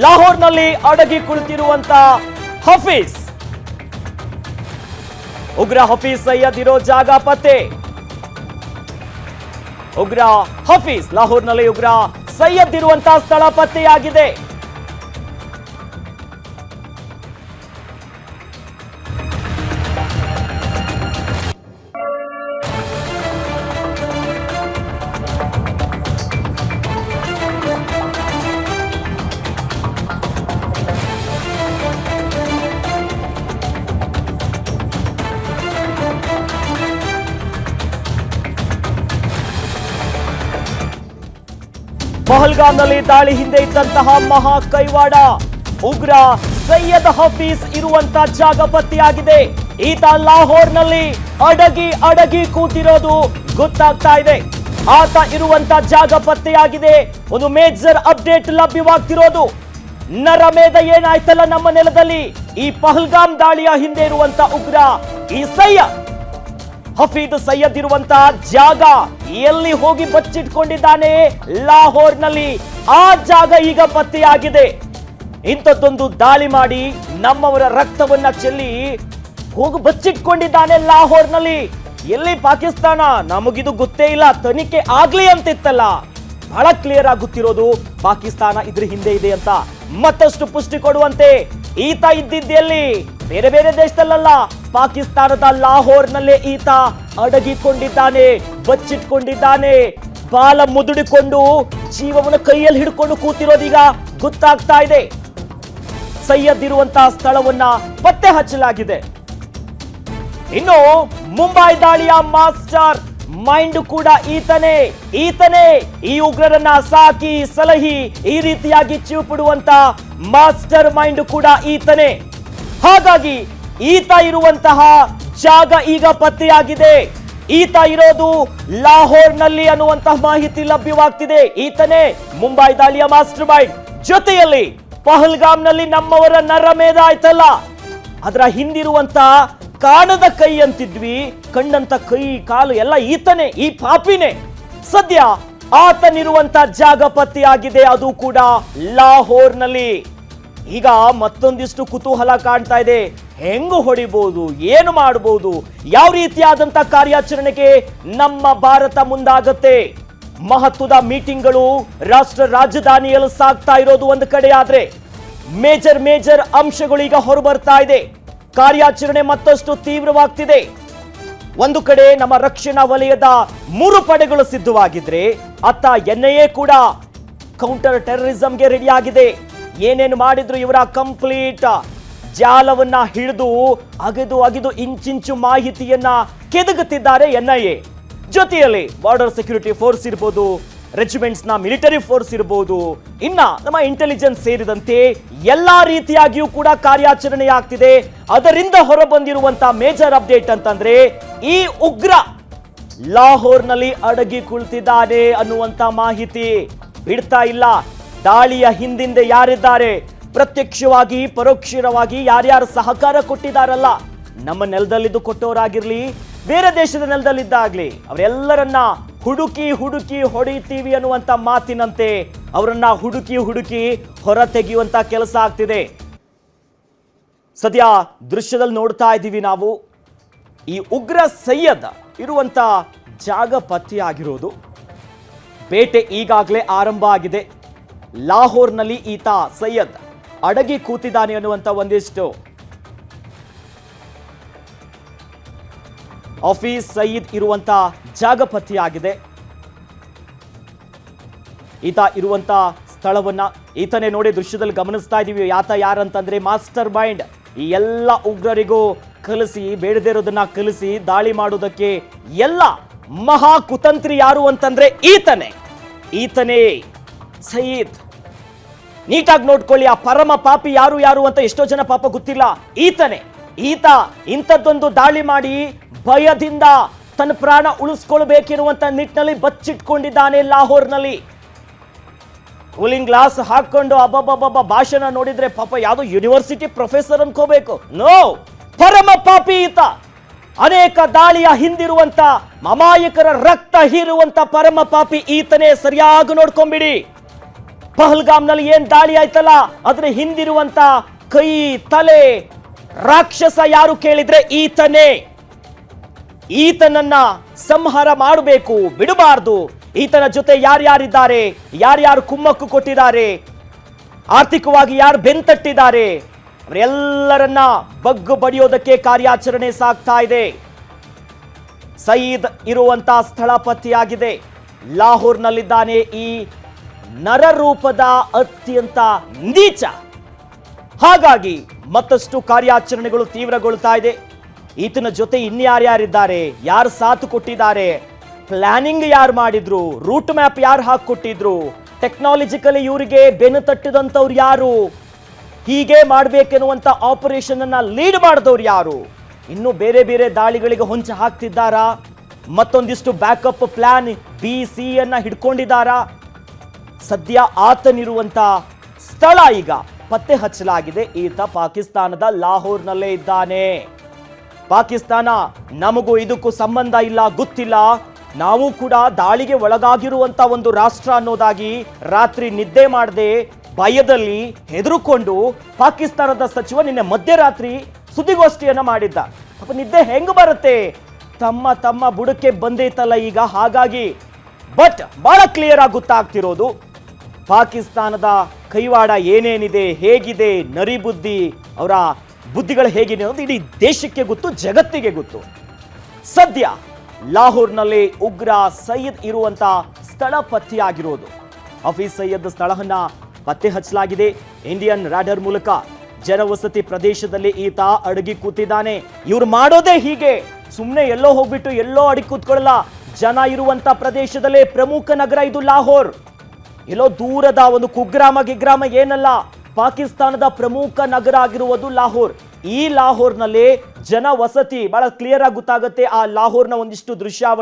ಲಾಹೋರ್ನಲ್ಲಿ ಅಡಗಿ ಕುಳಿತಿರುವಂತ ಹಫೀಜ್. ಉಗ್ರ ಹಫೀಜ್ ಸೈಯದ್ ಇರೋ ಜಾಗ ಪತ್ತೆ. ಉಗ್ರ ಹಫೀಜ್ ಲಾಹೋರ್ನಲ್ಲಿ ಉಗ್ರ ಸೈಯದ್ ಇರುವಂತಹ ಸ್ಥಳ ಪತ್ತೆಯಾಗಿದೆ. ಪಹಲ್ಗಾಮ್ನಲ್ಲಿ ದಾಳಿ ಹಿಂದೆ ಇದ್ದಂತಹ ಮಹಾ ಕೈವಾಡ ಉಗ್ರ ಸೈಯದ್ ಹಫೀಜ್ ಇರುವಂತ ಜಾಗ ಪತ್ತೆಯಾಗಿದೆ. ಈತ ಲಾಹೋರ್ನಲ್ಲಿ ಅಡಗಿ ಕೂತಿರೋದು ಗೊತ್ತಾಗ್ತಾ ಇದೆ. ಆತ ಇರುವಂತ ಜಾಗ ಪತ್ತೆಯಾಗಿದೆ. ಒಂದು ಮೇಜರ್ ಅಪ್ಡೇಟ್ ಲಭ್ಯವಾಗ್ತಿರೋದು. ನರಮೇಧ ಏನಾಯ್ತಲ್ಲ ನಮ್ಮ ನೆಲದಲ್ಲಿ. ಈ ಪಹಲ್ಗಾಮ್ ದಾಳಿಯ ಹಿಂದೆ ಇರುವಂತ ಉಗ್ರ ಈ ಸೈಯದ್ ಹಫೀಜ್ ಸೈಯದ್ ಇರುವಂತಹ ಜಾಗ ಎಲ್ಲಿ ಹೋಗಿ ಬಚ್ಚಿಟ್ಕೊಂಡಿದ್ದಾನೆ ಲಾಹೋರ್ನಲ್ಲಿ, ಆ ಜಾಗ ಈಗ ಪತ್ತೆಯಾಗಿದೆ. ಇಂಥದ್ದೊಂದು ದಾಳಿ ಮಾಡಿ ನಮ್ಮವರ ರಕ್ತವನ್ನ ಚೆಲ್ಲಿ ಹೋಗಿ ಬಚ್ಚಿಟ್ಕೊಂಡಿದ್ದಾನೆ ಲಾಹೋರ್ನಲ್ಲಿ. ಎಲ್ಲಿ ಪಾಕಿಸ್ತಾನ ನಮಗಿದು ಗೊತ್ತೇ ಇಲ್ಲ, ತನಿಖೆ ಆಗ್ಲಿ ಅಂತಿತ್ತಲ್ಲ. ಬಹಳ ಕ್ಲಿಯರ್ ಆಗಿ ಗೊತ್ತಿರೋದು ಪಾಕಿಸ್ತಾನ ಇದ್ರ ಹಿಂದೆ ಇದೆ ಅಂತ. ಮತ್ತಷ್ಟು ಪುಷ್ಟಿ ಕೊಡುವಂತೆ ಈತ ಇದ್ದಿದ್ದೆಲ್ಲಿ ಬೇರೆ ಬೇರೆ ದೇಶದಲ್ಲ, ಪಾಕಿಸ್ತಾನದ ಲಾಹೋರ್ನಲ್ಲೇ ಈತ ಅಡಗಿಕೊಂಡಿದ್ದಾನೆ, ಬಚ್ಚಿಟ್ಕೊಂಡಿದ್ದಾನೆ. ಬಾಲ ಮುದುಡಿಕೊಂಡು ಜೀವವನ್ನು ಕೈಯಲ್ಲಿ ಹಿಡ್ಕೊಂಡು ಕೂತಿರೋದೀಗ ಗೊತ್ತಾಗ್ತಾ ಇದೆ. ಸೈಯದ್ ಇರುವಂತಹ ಸ್ಥಳವನ್ನ ಪತ್ತೆ ಹಚ್ಚಲಾಗಿದೆ. ಇನ್ನು ಮುಂಬೈ ದಾಳಿಯ ಮಾಸ್ಟರ್ ಮೈಂಡ್ ಕೂಡ ಈತನೇ ಈ ಉಗ್ರರನ್ನ ಸಾಕಿ ಸಲಹಿ ಈ ರೀತಿಯಾಗಿ ಚೂಪಿಡುವಂತ ಮಾಸ್ಟರ್ ಮೈಂಡ್ ಕೂಡ ಈತನೇ. ಹಾಗಾಗಿ ಈತ ಇರುವಂತಹ ಜಾಗ ಈಗ ಪತ್ತೆಯಾಗಿದೆ. ಈತ ಇರೋದು ಲಾಹೋರ್ನಲ್ಲಿ ಅನ್ನುವಂತಹ ಮಾಹಿತಿ ಲಭ್ಯವಾಗ್ತಿದೆ. ಈತನೇ ಮುಂಬೈ ದಾಳಿಯ ಮಾಸ್ಟರ್ ಮೈಂಡ್. ಜೊತೆಯಲ್ಲಿ ಪಹಲ್ಗಾಮ್ನಲ್ಲಿ ನಮ್ಮವರ ನರಮೇಧ ಆಯ್ತಲ್ಲ, ಅದರ ಹಿಂದಿರುವಂತ ಕಾಣದ ಕೈ ಅಂತಿದ್ವಿ, ಕಣ್ಣಂತ ಕೈ ಕಾಲು ಎಲ್ಲ ಈತನೇ, ಈ ಪಾಪಿನೇ. ಸದ್ಯ ಆತನಿರುವಂತ ಜಾಗ ಪತ್ತೆಯಾಗಿದೆ, ಅದು ಕೂಡ ಲಾಹೋರ್ನಲ್ಲಿ. ಈಗ ಮತ್ತೊಂದಿಷ್ಟು ಕುತೂಹಲ ಕಾಣ್ತಾ ಇದೆ. ಹೆಂಗು ಹೊಡಿಬಹುದು, ಏನು ಮಾಡಬಹುದು, ಯಾವ ರೀತಿಯಾದಂತ ಕಾರ್ಯಾಚರಣೆಗೆ ನಮ್ಮ ಭಾರತ ಮುಂದಾಗತ್ತೆ. ಮಹತ್ವದ ಮೀಟಿಂಗ್ಗಳು ರಾಷ್ಟ್ರ ರಾಜಧಾನಿಯಲ್ಲಿ ಸಾಗ್ತಾ ಇರೋದು ಒಂದು ಕಡೆ ಆದ್ರೆ, ಮೇಜರ್ ಅಂಶಗಳು ಈಗ ಹೊರಬರ್ತಾ ಇದೆ. ಕಾರ್ಯಾಚರಣೆ ಮತ್ತಷ್ಟು ತೀವ್ರವಾಗ್ತಿದೆ. ಒಂದು ಕಡೆ ನಮ್ಮ ರಕ್ಷಣಾ ವಲಯದ 3 ಪಡೆಗಳು ಸಿದ್ಧವಾಗಿದ್ರೆ, ಅತ್ತ ಎನ್ಐಎ ಕೂಡ ಕೌಂಟರ್ ಟೆರರಿಸಂಗೆ ರೆಡಿ ಆಗಿದೆ. ಏನೇನು ಮಾಡಿದ್ರು ಇವರ ಕಂಪ್ಲೀಟ್ ಜಾಲವನ್ನ ಹಿಡಿದು ಅಗೆದು ಇಂಚಿಂಚು ಮಾಹಿತಿಯನ್ನ ಕೆದಗುತ್ತಿದ್ದಾರೆ ಎನ್ಐಎ. ಜೊತೆಯಲ್ಲಿ ಬಾರ್ಡರ್ ಸೆಕ್ಯೂರಿಟಿ ಫೋರ್ಸ್ ಇರ್ಬೋದು, ರೆಜಿಮೆಂಟ್ಸ್ ನ ಮಿಲಿಟರಿ ಫೋರ್ಸ್ ಇರಬಹುದು, ಇನ್ನ ನಮ್ಮ ಇಂಟೆಲಿಜೆನ್ಸ್ ಸೇರಿದಂತೆ ಎಲ್ಲಾ ರೀತಿಯಾಗಿಯೂ ಕೂಡ ಕಾರ್ಯಾಚರಣೆ ಆಗ್ತಿದೆ. ಅದರಿಂದ ಹೊರಬಂದಿರುವಂತಹ ಮೇಜರ್ ಅಪ್ಡೇಟ್ ಅಂತಂದ್ರೆ ಈ ಉಗ್ರ ಲಾಹೋರ್ನಲ್ಲಿ ಅಡಗಿ ಕುಳಿತಿದ್ದಾನೆ ಅನ್ನುವಂತ ಮಾಹಿತಿ ಬಿಡ್ತಾ ಇಲ್ಲ. ದಾಳಿಯ ಹಿಂದಿಂದೆ ಯಾರಿದ್ದಾರೆ, ಪ್ರತ್ಯಕ್ಷವಾಗಿ ಪರೋಕ್ಷವಾಗಿ ಯಾರ್ಯಾರು ಸಹಕಾರ ಕೊಟ್ಟಿದ್ದಾರಲ್ಲ, ನಮ್ಮ ನೆಲದಲ್ಲಿದ್ದು ಕೊಟ್ಟವರಾಗಿರ್ಲಿ, ಬೇರೆ ದೇಶದ ನೆಲದಲ್ಲಿದ್ದಾಗ್ಲಿ, ಅವರೆಲ್ಲರನ್ನ ಹುಡುಕಿ ಹೊಡಿತೀವಿ ಅನ್ನುವಂತ ಮಾತಿನಂತೆ ಅವರನ್ನ ಹುಡುಕಿ ಹೊರ ತೆಗೆಯುವಂತ ಕೆಲಸ ಆಗ್ತಿದೆ. ಸದ್ಯ ದೃಶ್ಯದಲ್ಲಿ ನೋಡ್ತಾ ಇದ್ದೀವಿ ನಾವು, ಈ ಉಗ್ರ ಸೈಯದ್ ಇರುವಂತ ಜಾಗ ಪತ್ತೆಯಾಗಿರೋದು. ಬೇಟೆ ಈಗಾಗಲೇ ಆರಂಭ ಆಗಿದೆ. ಲಾಹೋರ್ನಲ್ಲಿ ಈತ ಸೈಯದ್ ಅಡಗಿ ಕೂತಿದ್ದಾನೆ ಅನ್ನುವಂತ ಒಂದಿಷ್ಟು ಹಫೀಜ್ ಸಯೀದ್ ಇರುವಂತ ಜಾಗ ಪತ್ತೆಯಾಗಿದೆ. ಈತ ಇರುವಂತ ಸ್ಥಳವನ್ನ ಈತನೇ ನೋಡಿ ದೃಶ್ಯದಲ್ಲಿ ಗಮನಿಸ್ತಾ ಇದೀವಿ. ಆತ ಯಾರಂತಂದ್ರೆ ಮಾಸ್ಟರ್ ಮೈಂಡ್. ಈ ಎಲ್ಲ ಉಗ್ರರಿಗೂ ಕಲಿಸಿ, ಬೇಡದೇ ಇರೋದನ್ನ ಕಲಿಸಿ ದಾಳಿ ಮಾಡೋದಕ್ಕೆ ಎಲ್ಲ ಮಹಾ ಕುತಂತ್ರಿ ಯಾರು ಅಂತಂದ್ರೆ ಈತನೇ ಸಯೀದ್. ನೀಟಾಗಿ ನೋಡ್ಕೊಳ್ಳಿ, ಆ ಪರಮ ಪಾಪಿ ಯಾರು ಅಂತ ಎಷ್ಟೋ ಜನ ಪಾಪ ಗೊತ್ತಿಲ್ಲ. ಈತ ಇಂಥದ್ದೊಂದು ದಾಳಿ ಮಾಡಿ ಭಯದಿಂದ ತನ್ನ ಪ್ರಾಣ ಉಳಿಸ್ಕೊಳ್ಬೇಕಿರುವಂತ ನಿಟ್ಟಿನಲ್ಲಿ ಬಚ್ಚಿಟ್ಕೊಂಡಿದ್ದಾನೆ ಲಾಹೋರ್ನಲ್ಲಿ. ಕೂಲಿಂಗ್ ಗ್ಲಾಸ್ ಹಾಕೊಂಡು ಅಬ್ಬಬ್ಬಬ್ಬ ಭಾಷಣ ನೋಡಿದ್ರೆ ಪಾಪ ಯಾವ್ದೋ ಯೂನಿವರ್ಸಿಟಿ ಪ್ರೊಫೆಸರ್ ಅನ್ಕೋಬೇಕು. ನೋ, ಪರಮ ಪಾಪಿ ಈತ. ಅನೇಕ ದಾಳಿಯ ಹಿಂದಿರುವಂತ ಅಮಾಯಕರ ರಕ್ತ ಹೀರುವಂತ ಪರಮ ಪಾಪಿ ಈತನೇ. ಸರಿಯಾಗಿ ನೋಡ್ಕೊಂಬಿಡಿ. ಪಹಲ್ಗಾಮ್ನಲ್ಲಿ ಏನ್ ದಾಳಿ ಆಯ್ತಲ್ಲ ಅದ್ರ ಹಿಂದಿರುವಂತ ಕೈ ತಲೆ ರಾಕ್ಷಸ ಯಾರು ಕೇಳಿದ್ರೆ ಈತನನ್ನ ಸಂಹಾರ ಮಾಡಬೇಕು, ಬಿಡಬಾರ್ದು. ಈತನ ಜೊತೆ ಯಾರ್ಯಾರಿದ್ದಾರೆ, ಯಾರ್ಯಾರು ಕುಮ್ಮಕ್ಕು ಕೊಟ್ಟಿದ್ದಾರೆ, ಆರ್ಥಿಕವಾಗಿ ಯಾರು ಬೆಂತಟ್ಟಿದ್ದಾರೆ, ಅವರೆಲ್ಲರನ್ನ ಬಗ್ಗು ಬಡಿಯೋದಕ್ಕೆ ಕಾರ್ಯಾಚರಣೆ ಸಾಗ್ತಾ ಇದೆ. ಸಯೀದ್ ಇರುವಂತ ಸ್ಥಳ ಪತ್ತೆಯಾಗಿದೆ. ಲಾಹೋರ್ನಲ್ಲಿದ್ದಾನೆ ಈ ನರರೂಪದ ಅತ್ಯಂತ ನೀಚ. ಹಾಗಾಗಿ ಮತ್ತಷ್ಟು ಕಾರ್ಯಾಚರಣೆಗಳು ತೀವ್ರಗೊಳ್ತಾ ಇದೆ. ಈತನ ಜೊತೆ ಇನ್ಯಾರ್ಯಾರಿದ್ದಾರೆ, ಯಾರು ಸಾಥ್ ಕೊಟ್ಟಿದ್ದಾರೆ, ಪ್ಲಾನಿಂಗ್ ಯಾರು ಮಾಡಿದ್ರು, ರೂಟ್ ಮ್ಯಾಪ್ ಯಾರು ಹಾಕೊಟ್ಟಿದ್ರು, ಟೆಕ್ನಾಲಜಿಕಲಿ ಇವರಿಗೆ ಬೆನ್ನು ತಟ್ಟಿದಂಥವ್ರು ಯಾರು, ಹೀಗೆ ಮಾಡ್ಬೇಕೆನ್ನುವಂತ ಆಪರೇಷನ್ ಅನ್ನ ಲೀಡ್ ಮಾಡಿದವ್ರು ಯಾರು, ಇನ್ನು ಬೇರೆ ಬೇರೆ ದಾಳಿಗಳಿಗೆ ಹೊಂಚ ಹಾಕ್ತಿದ್ದಾರಾ, ಮತ್ತೊಂದಿಷ್ಟು ಬ್ಯಾಕಪ್ ಪ್ಲಾನ್ BC ಅನ್ನ ಹಿಡ್ಕೊಂಡಿದ್ದಾರಾ? ಸದ್ಯ ಆತನಿರುವಂತ ಸ್ಥಳ ಈಗ ಪತ್ತೆ ಹಚ್ಚಲಾಗಿದೆ. ಈತ ಪಾಕಿಸ್ತಾನದ ಲಾಹೋರ್ನಲ್ಲೇ ಇದ್ದಾನೆ. ಪಾಕಿಸ್ತಾನ ನಮಗೂ ಇದಕ್ಕೂ ಸಂಬಂಧ ಇಲ್ಲ, ಗೊತ್ತಿಲ್ಲ, ನಾವು ಕೂಡ ದಾಳಿಗೆ ಒಳಗಾಗಿರುವಂತ ಒಂದು ರಾಷ್ಟ್ರ ಅನ್ನೋದಾಗಿ ರಾತ್ರಿ ನಿದ್ದೆ ಮಾಡದೆ ಭಯದಲ್ಲಿ ಹೆದರುಕೊಂಡು ಪಾಕಿಸ್ತಾನದ ಸಚಿವ ನಿನ್ನೆ ಮಧ್ಯರಾತ್ರಿ ಸುದ್ದಿಗೋಷ್ಠಿಯನ್ನ ಮಾಡಿದ್ದ. ಅಪ್ಪ ನಿದ್ದೆ ಹೆಂಗ್ ಬರುತ್ತೆ, ತಮ್ಮ ಬುಡಕ್ಕೆ ಬಂದೈತಲ್ಲ ಈಗ. ಹಾಗಾಗಿ ಬಟ್ ಬಹಳ ಕ್ಲಿಯರ್ ಆಗಿ ಗೊತ್ತಾಗ್ತಿರೋದು ಪಾಕಿಸ್ತಾನದ ಕೈವಾಡ ಏನೇನಿದೆ, ಹೇಗಿದೆ, ನರಿ ಬುದ್ಧಿ, ಅವರ ಬುದ್ಧಿಗಳು ಹೇಗಿದೆ ಅನ್ನೋದು ಇಡೀ ದೇಶಕ್ಕೆ ಗೊತ್ತು, ಜಗತ್ತಿಗೆ ಗೊತ್ತು. ಸದ್ಯ ಲಾಹೋರ್ನಲ್ಲಿ ಉಗ್ರ ಸಯ್ಯದ್ ಇರುವಂತ ಸ್ಥಳ ಪತ್ತೆಯಾಗಿರೋದು. ಹಫೀಜ್ ಸಯ್ಯದ್ ಸ್ಥಳವನ್ನ ಪತ್ತೆ ಹಚ್ಚಲಾಗಿದೆ. ಇಂಡಿಯನ್ ರಾಡರ್ ಮೂಲಕ ಜನವಸತಿ ಪ್ರದೇಶದಲ್ಲಿ ಈತ ಅಡಗಿ ಕೂತಿದ್ದಾನೆ. ಇವ್ರು ಮಾಡೋದೇ ಹೀಗೆ, ಸುಮ್ಮನೆ ಎಲ್ಲೋ ಹೋಗ್ಬಿಟ್ಟು ಎಲ್ಲೋ ಅಡಗಿ ಕೂತ್ಕೊಳ್ಳಲ್ಲ. ಜನ ಇರುವಂತ ಪ್ರದೇಶದಲ್ಲೇ ಪ್ರಮುಖ ನಗರ ಇದು ಲಾಹೋರ್. ಎಲ್ಲೋ ದೂರದ ಒಂದು ಕುಗ್ರಾಮ ಗಿಗ್ರಾಮ ಏನಲ್ಲ, ಪಾಕಿಸ್ತಾನದ ಪ್ರಮುಖ ನಗರ ಆಗಿರುವುದು ಲಾಹೋರ್. ಈ ಲಾಹೋರ್ನಲ್ಲಿ ಜನ ವಸತಿ ಬಹಳ ಕ್ಲಿಯರ್ ಆಗಿ ಗೊತ್ತಾಗುತ್ತೆ. ಆ ಲಾಹೋರ್ನ ಒಂದಿಷ್ಟು ದೃಶ್ಯಾವಳಿ